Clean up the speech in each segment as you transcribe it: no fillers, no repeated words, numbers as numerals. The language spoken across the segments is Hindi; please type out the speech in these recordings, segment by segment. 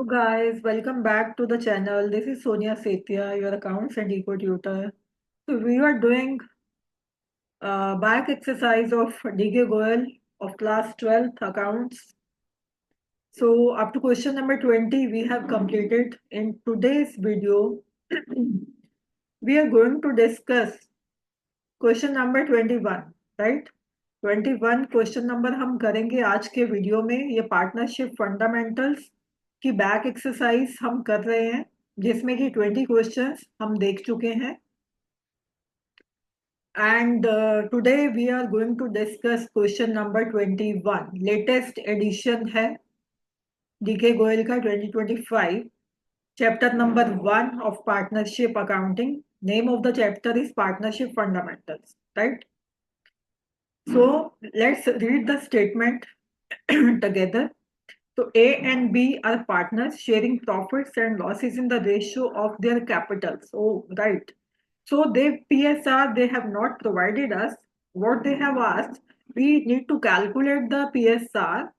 Hello guys, welcome back to the channel. This is Sonia Setia, your accounts and eco tutor. So we are doing back exercise of DK Goel of class 12th accounts. So up to question number 20 we have completed. In today's video we are going to discuss question number 21, right? 21 question number हम करेंगे आज के वीडियो में. ये पार्टनरशिप फंडामेंटल्स की बैक एक्सरसाइज हम कर रहे हैं जिसमें कि 20 क्वेश्चंस हम देख चुके हैं. And today we are going to discuss question number 21. Latest edition है डीके गोयल का 2025. Chapter number 1 of partnership accounting. Name of the chapter is partnership fundamentals, right? So let's read the statement together. So A and B are partners sharing profits and losses in the ratio of their capitals. Oh, right. So they PSR, they have not provided us what they have asked. We need to calculate the PSR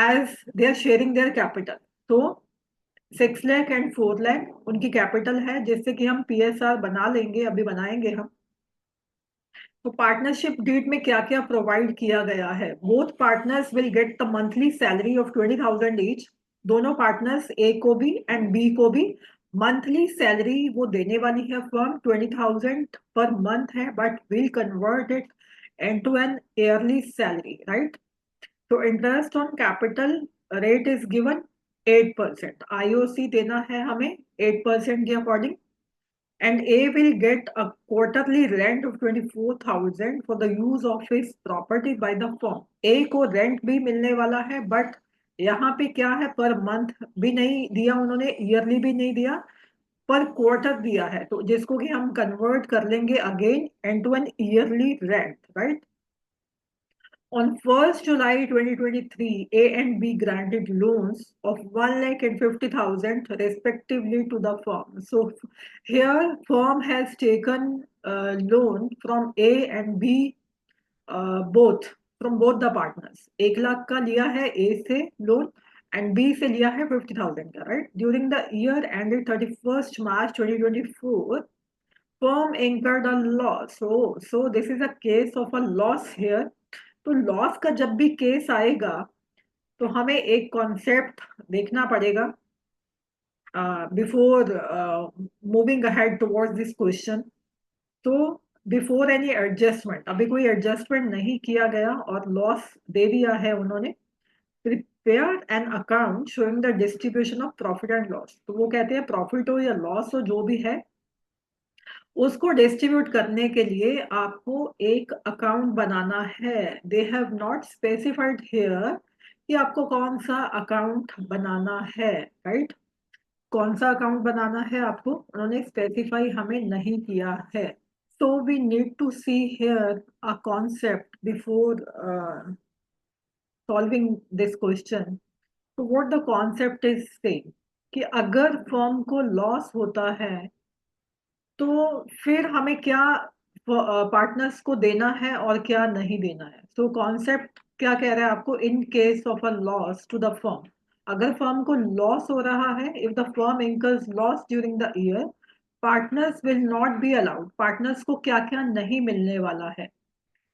as they are sharing their capital. So 6 lakh and 4 lakh उनकी कैपिटल है, जिससे कि हम PSR बना लेंगे, अभी बनाएंगे हम. तो पार्टनरशिप डीड में क्या क्या प्रोवाइड किया गया है? Both partners will get the monthly salary of 20,000 each. दोनों पार्टनर्स ए को भी एंड बी को भी मंथली सैलरी वो देने वाली है. फर्म 20,000 पर मंथ है, but will convert it into an yearly salary, right? तो interest on capital rate is given 8%. IOC देना है हमें 8% के according. And A will get a quarterly rent of 24,000 for the use of his property by the firm. A को रेंट भी मिलने वाला है, बट यहाँ पे क्या है, पर मंथ भी नहीं दिया उन्होंने, ईयरली भी नहीं दिया, पर क्वार्टर दिया है. तो जिसको कि हम कन्वर्ट कर लेंगे again into an yearly rent, right? On 1st July 2023, A and B granted loans of 1,50,000 respectively to the firm. So here firm has taken loan from A and B both, from both the partners. 1 lakh का लिया है A से loan and B से लिया है 50,000 का, right? During the year ended 31st March 2024, firm incurred a loss. So this is a case of a loss here. तो लॉस का जब भी केस आएगा तो हमें एक कॉन्सेप्ट देखना पड़ेगा before moving ahead towards this question. तो बिफोर एनी एडजस्टमेंट, अभी कोई एडजस्टमेंट नहीं किया गया और लॉस दे दिया है उन्होंने, prepare an account showing the distribution of profit and loss. तो वो कहते हैं प्रॉफिट हो या लॉस हो, जो भी है उसको डिस्ट्रीब्यूट करने के लिए आपको एक अकाउंट बनाना है. They have not specified here कि आपको कौन सा अकाउंट बनाना है, राइट? कौन सा अकाउंट बनाना है आपको उन्होंने स्पेसिफाई हमें नहीं किया है. So we need to see here a concept before solving this question. तो what the concept is saying कि अगर फर्म को लॉस होता है तो फिर हमें क्या पार्टनर्स को देना है और क्या नहीं देना है. सो कॉन्सेप्ट क्या कह रहा है आपको? In case of a loss to the firm, अगर फर्म को लॉस हो रहा है, if the firm incurs loss during the year, partners will not be allowed. Partners को क्या क्या नहीं मिलने वाला है?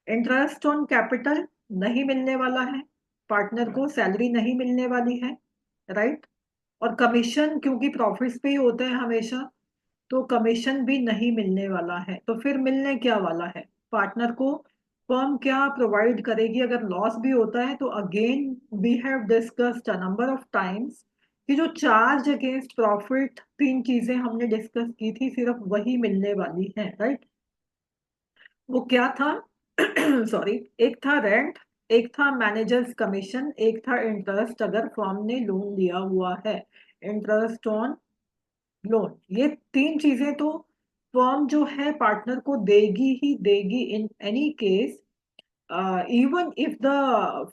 इंटरेस्ट ऑन कैपिटल नहीं मिलने वाला है, पार्टनर को सैलरी नहीं मिलने वाली है, राइट? और कमीशन, क्योंकि प्रॉफिट्स पे ही होते हैं हमेशा, तो कमीशन भी नहीं मिलने वाला है. तो फिर मिलने क्या वाला है पार्टनर को? फर्म क्या प्रोवाइड करेगी अगर लॉस भी होता है? तो again we have discussed a number of times कि जो चार्ज अगेंस्ट प्रॉफिट, 3 चीजें हमने डिस्कस की थी, सिर्फ वही मिलने वाली है, राइट? वो क्या था? सॉरी, एक था रेंट, एक था मैनेजर्स कमीशन, एक था इंटरेस्ट अगर फर्म ने लोन लिया हुआ है, इंटरेस्ट ऑन लोन. ये 3 चीजें तो फर्म जो है पार्टनर को देगी ही देगी in any case, even if the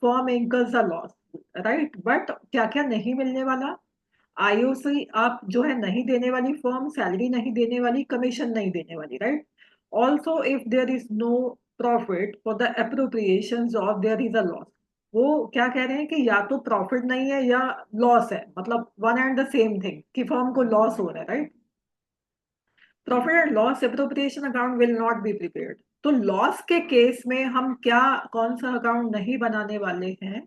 firm incurs a loss, right? But क्या क्या नहीं मिलने वाला? आईओसी आप जो है नहीं देने वाली फर्म, सैलरी नहीं देने वाली, कमीशन नहीं देने वाली, right? Also if there is no profit for the appropriation और देयर इज अ लॉस. वो क्या कह रहे हैं कि या तो प्रॉफिट नहीं है या लॉस है, मतलब one and the same thing, कि फर्म को लॉस हो रहा है, right. Profit and loss appropriation account will not be prepared. तो लॉस के केस में हम क्या, कौन सा अकाउंट नहीं बनाने वाले हैं,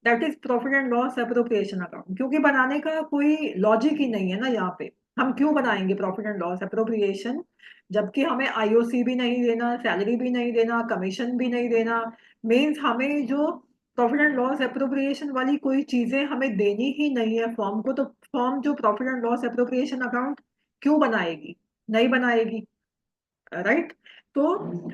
that is profit and loss appropriation account, क्योंकि बनाने का कोई लॉजिक ही नहीं है ना यहाँ पे। हम क्यों बनाएंगे प्रॉफिट एंड लॉस एप्रोप्रिएशन, जबकि हमें आईओसी भी नहीं देना, सैलरी भी नहीं देना, कमीशन भी नहीं देना। मीन्स हमें जो प्रॉफिट एंड लॉस एप्रोप्रिएशन वाली कोई चीजें हमें देनी ही नहीं है फॉर्म को, तो फॉर्म जो profit and loss appropriation account क्यों बनाएगी, नहीं बनाएगी, राइट। तो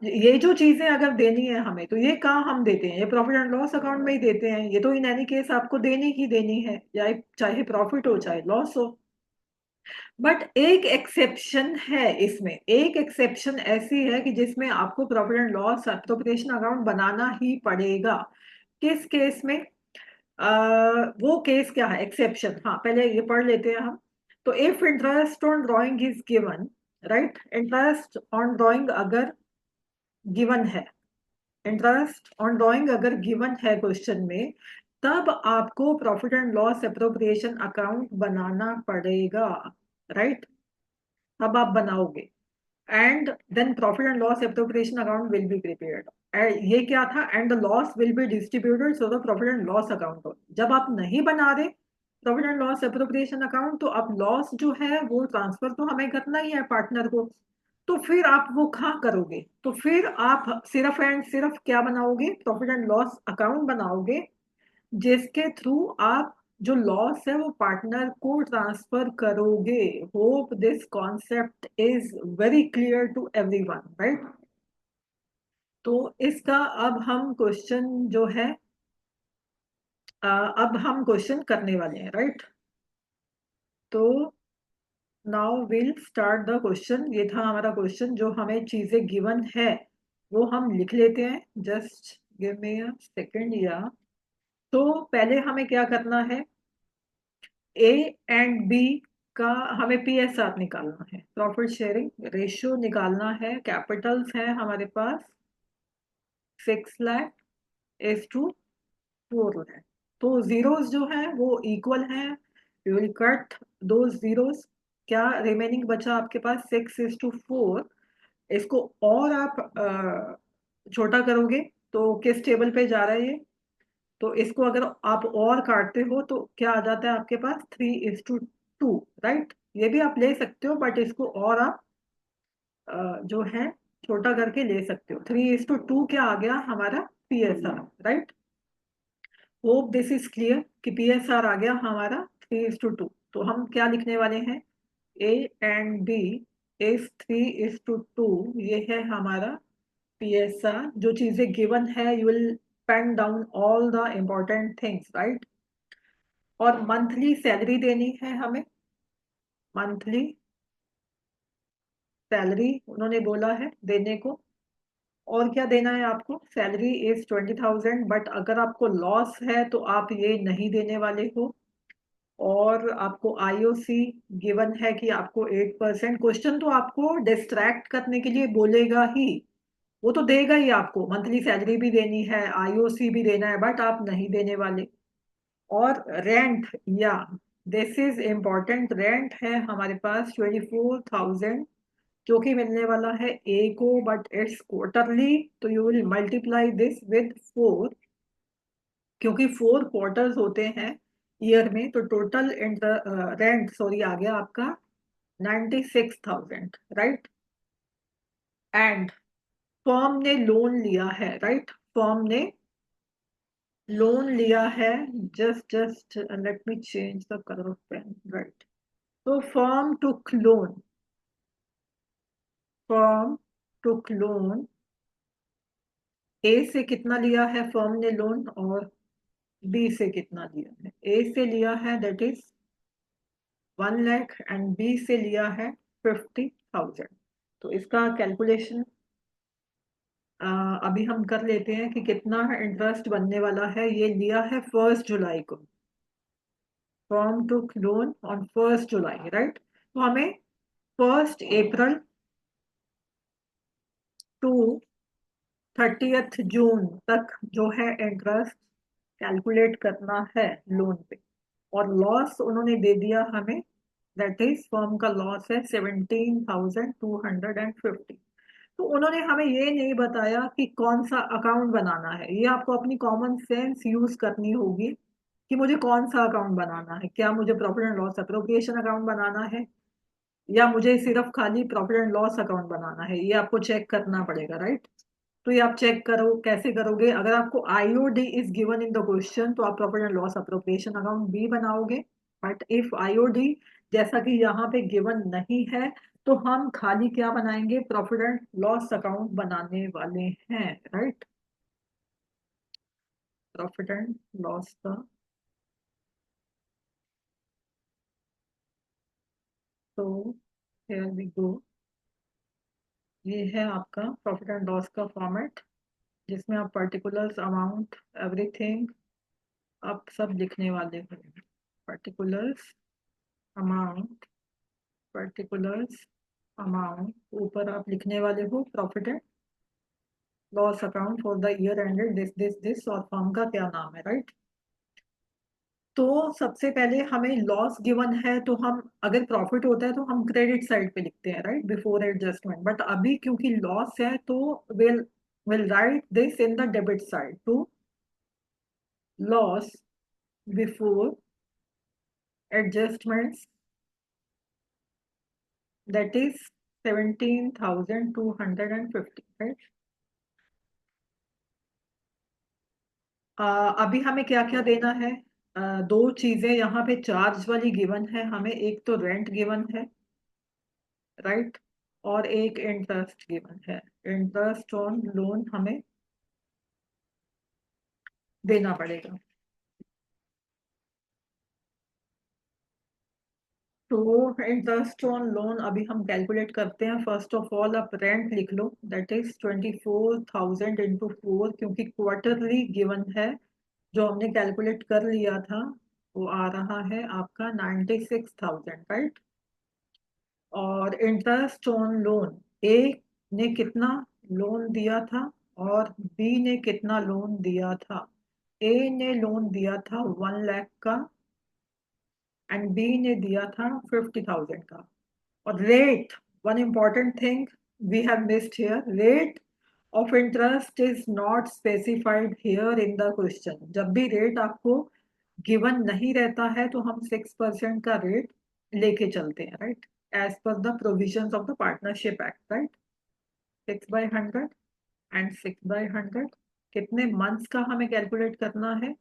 ये जो चीजें अगर देनी है हमें, तो ये कहाँ हम देते हैं, ये प्रॉफिट एंड लॉस अकाउंट में ही देते हैं। ये तो इन एनी केस आपको देनी ही देनी है, या चाहे प्रॉफिट हो चाहे लॉस हो। बट एक एक्सेप्शन है इसमें, एक एक्सेप्शन ऐसी है कि जिसमें आपको profit and loss appropriation account बनाना ही पड़ेगा। किस केस में? वो केस क्या है, एक्सेप्शन, हाँ पहले ये पढ़ लेते हैं हम। तो if interest on drawing is given, right, interest on drawing अगर गिवन है, इंटरेस्ट ऑन ड्रॉइंग अगर गिवन है क्वेश्चन में, तब आपको profit and loss appropriation account बनाना पड़ेगा, राइट। तब आप बनाओगे, and then profit and loss appropriation account will be prepared. ये क्या था, and the loss will be distributed so the profit and loss account. जब आप नहीं बना रहे profit and loss appropriation account, तो अब लॉस जो है वो ट्रांसफर तो हमें करना ही है पार्टनर को। तो फिर आप वो कहाँ करोगे, तो फिर आप सिर्फ एंड सिर्फ क्या बनाओगे, प्रॉफिट एंड लॉस अकाउंट बनाओगे, जिसके थ्रू आप जो लॉस है वो पार्टनर को ट्रांसफर करोगे। Hope this concept is very clear to everyone, right. तो इसका अब हम क्वेश्चन जो है, अब हम क्वेश्चन करने वाले हैं, राइट। तो now will start the question. ये था हमारा क्वेश्चन, जो हमें चीजें गिवन है वो हम लिख लेते हैं। Just give me a second, या तो पहले हमें क्या करना है, ए एंड बी का हमें पीएसआर निकालना है, प्रॉफिट शेयरिंग रेशियो निकालना है। कैपिटल्स है हमारे पास 6 लाख इज टू 4 लाख। तो जीरोस जो है वो इक्वल है, यू विल कट दो जीरोस। क्या रिमेनिंग बचा आपके पास, 6:4। इसको और आप छोटा करोगे तो किस टेबल पे जा रहा है ये, तो इसको अगर आप और काटते हो तो क्या आ जाता है आपके पास, 3:2, राइट। ये भी आप ले सकते हो, बट इसको और आप जो है छोटा करके ले सकते हो। 3:2 क्या आ गया हमारा, PSR, right. Hope this is clear कि पीएसआर आ गया हमारा 3:2। तो हम क्या लिखने वाले हैं, ए एंड बी इज 3:2, ये है हमारा पीएसआर। जो चीजें गिवन है, you will pen down all the important things, right. और मंथली सैलरी देनी है हमें, मंथली सैलरी उन्होंने बोला है देने को। और क्या देना है आपको, सैलरी इज 20,000, बट अगर आपको लॉस है तो आप ये नहीं देने वाले हो। और आपको आईओसी गिवन है कि आपको 8%, क्वेश्चन तो आपको डिस्ट्रैक्ट करने के लिए बोलेगा ही, वो तो देगा ही आपको, मंथली सैलरी भी देनी है, आईओसी भी देना है, बट आप नहीं देने वाले। और रेंट, या दिस इज इम्पोर्टेंट, रेंट है हमारे पास 24,000, जो कि मिलने वाला है ए को, बट इट्स क्वार्टरली, तो you will multiply this with 4, क्योंकि 4 क्वार्टर्स होते हैं ईयर में। तो टोटल रेंट, सॉरी, आ गया आपका 96,000, राइट। एंड फर्म ने लोन लिया है, राइट, फर्म ने लोन लिया है। Just let me change the colour of pen, right. तो फर्म टुक लोन, ए से कितना लिया है फर्म ने लोन, और बी से कितना लिया है। ए से लिया है that is 1 lakh, and B से लिया है 50,000। तो इसका कैलकुलेशन अभी हम कर लेते हैं कि कितना इंटरेस्ट बनने वाला है। ये लिया है 1 जुलाई को, firm took loan on 1 July, right. तो हमें 1 अप्रैल टू 30 जून तक जो है इंटरेस्ट कैलकुलेट करना है लोन पे। और लॉस उन्होंने दे दिया हमें, दैट इज फर्म का लॉस है 17,250। तो उन्होंने हमें ये नहीं बताया कि कौन सा अकाउंट बनाना है। ये आपको अपनी कॉमन सेंस यूज करनी होगी कि मुझे कौन सा अकाउंट बनाना है। क्या मुझे profit and loss appropriation account बनाना है, या मुझे सिर्फ खाली प्रॉफिट एंड लॉस अकाउंट बनाना है। ये आपको चेक करना पड़ेगा, राइट। तो ये आप चेक करो, कैसे करोगे? अगर आपको IOD is given in the question तो आप profit and loss appropriation account भी बनाओगे। बट इफ आईओडी जैसा कि यहाँ पे गिवन नहीं है, तो हम खाली क्या बनाएंगे? प्रॉफिट एंड लॉस अकाउंट बनाने वाले हैं, राइट। प्रॉफिट एंड लॉस का, तो हियर वी गो। ये है आपका प्रॉफिट एंड लॉस का फॉर्मेट, जिसमें आप पर्टिकुलर्स, अमाउंट, एवरीथिंग आप सब लिखने वाले हो। पर्टिकुलर्स, अमाउंट, पर्टिकुलर्स, अमाउंट, ऊपर आप लिखने वाले हो profit and loss account for the year ended this और फर्म का क्या नाम है, राइट। तो सबसे पहले हमें लॉस गिवन है, तो हम अगर प्रॉफिट होता है तो हम क्रेडिट साइड पे लिखते हैं, राइट, बिफोर एडजस्टमेंट। बट अभी क्योंकि लॉस है तो will will write this in the debit side to loss before adjustments, that is 17,250, right? अभी हमें क्या क्या देना है? दो चीजें यहाँ पे चार्ज वाली गिवन है हमें, एक तो रेंट गिवन है, राइट, और एक इंटरेस्ट गिवन है। इंटरेस्ट ऑन लोन हमें देना पड़ेगा। तो इंटरेस्ट ऑन लोन अभी हम कैलकुलेट करते हैं। फर्स्ट ऑफ ऑल आप रेंट लिख लो, दैट इज 24,000 इंटू 4, क्योंकि क्वार्टरली गिवन है। जो हमने कैलकुलेट कर लिया था वो आ रहा है आपका 96,000, राइट। और इंटरेस्ट ऑन लोन, ए ने कितना लोन दिया था और बी ने कितना लोन दिया था? ए ने लोन दिया था 1 लाख का एंड बी ने दिया था 50,000 का। और rate, one important thing we have missed here, rate of interest is not specified here in the question. जब भी रेट आपको गिवन नहीं रहता है तो हम 6% का रेट लेके चलते हैं, right, as per the provisions of the partnership act, right. 6/100 and 6/100 कितने मंथ्स का हमें कैलकुलेट करना है?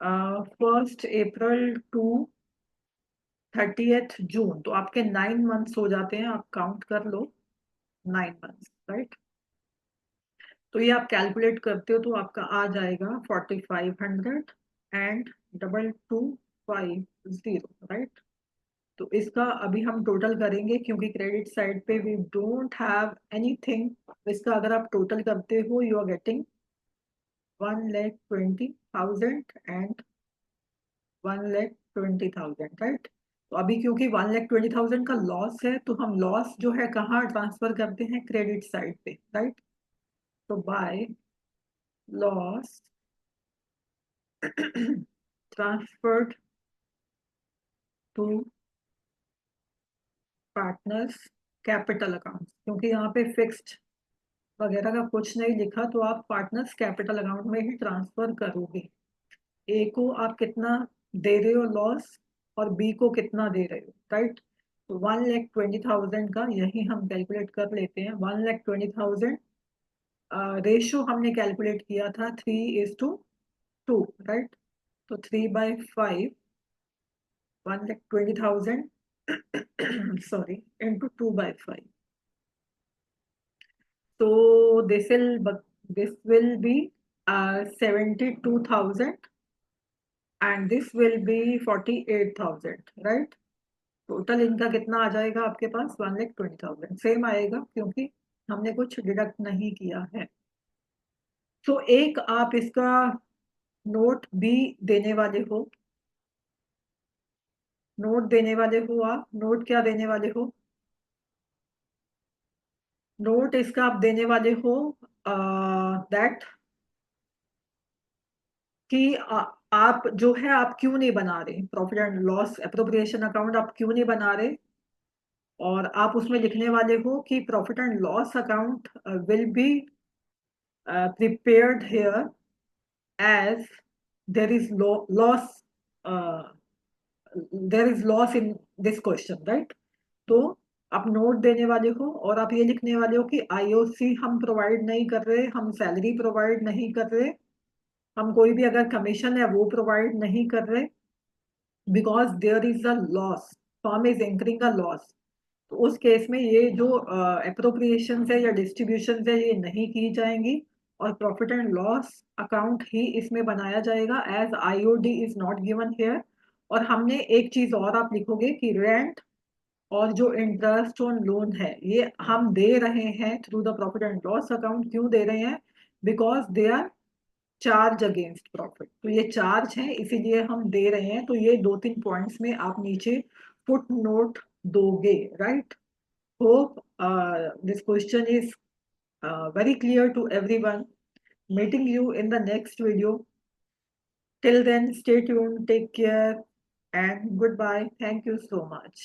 1 अप्रैल टू 30 जून, तो आपके 9 मंथ्स हो जाते हैं। आप काउंट कर लो, 9 मंथ्स, राइट। तो ये आप कैलकुलेट करते हो तो आपका आ जाएगा 4,500 एंड 2250, राइट। तो इसका अभी हम टोटल करेंगे, क्योंकि क्रेडिट साइड पे वी डोंट हैव एनीथिंग। इसका अगर आप टोटल करते हो you are getting 1,20,000 and 1,20,000, right. तो अभी क्योंकि 1,20,000 का लॉस है तो हम लॉस जो है कहाँ ट्रांसफर करते हैं? क्रेडिट साइड पे, राइट। तो by loss transferred to partners capital account, क्योंकि यहाँ पे फिक्स्ड वगैरह का कुछ नहीं लिखा, तो आप पार्टनर्स कैपिटल अकाउंट में ही ट्रांसफर करोगे। ए को आप कितना दे रहे हो लॉस, और बी को कितना दे रहे हो, राइट। तो 1,20,000 का यही हम कैलकुलेट कर लेते हैं। 1,20,000 रेशो हमने कैलकुलेट किया था 3:2, राइट। तो 3/5, 1,20,000 sorry, into 2/5. So this will be 72,000 and this will be 48,000, right? Total इनका कितना आ जाएगा आपके पास? 1,20,000 सेम आएगा, क्योंकि हमने कुछ डिडक्ट नहीं किया है। तो एक आप इसका नोट भी देने वाले हो। नोट देने वाले हो आप। नोट क्या देने वाले हो? नोट इसका आप देने वाले हो दैट कि आप जो है आप क्यों नहीं बना रहे, profit and loss appropriation account आप क्यों नहीं बना रहे, और आप उसमें लिखने वाले हो कि profit and loss account will B prepared here as there is loss, uh, there is loss in this question, right? तो आप नोट देने वाले हो और आप ये लिखने वाले हो कि आईओसी हम प्रोवाइड नहीं कर रहे, हम सैलरी प्रोवाइड नहीं कर रहे, हम कोई भी अगर कमीशन है वो प्रोवाइड नहीं कर रहे, because there is a loss, firm is incurring a loss. तो उस केस में ये जो अप्रोप्रिएशन है या डिस्ट्रीब्यूशन है ये नहीं की जाएंगी, और प्रॉफिट एंड लॉस अकाउंट ही इसमें बनाया जाएगा as IOD is not given here. और हमने एक चीज और आप लिखोगे कि रेंट और जो इंटरेस्ट ऑन लोन है ये हम दे रहे हैं through the profit and loss account. क्यों दे रहे हैं? Because they are charge against profit, तो ये चार्ज है इसीलिए हम दे रहे हैं। तो ये 2-3 पॉइंट्स में आप नीचे फुट नोट दोगे, right? Hope this question is very clear to everyone. Meeting you in the next video. Till then, stay tuned, take care, and goodbye. Thank you so much.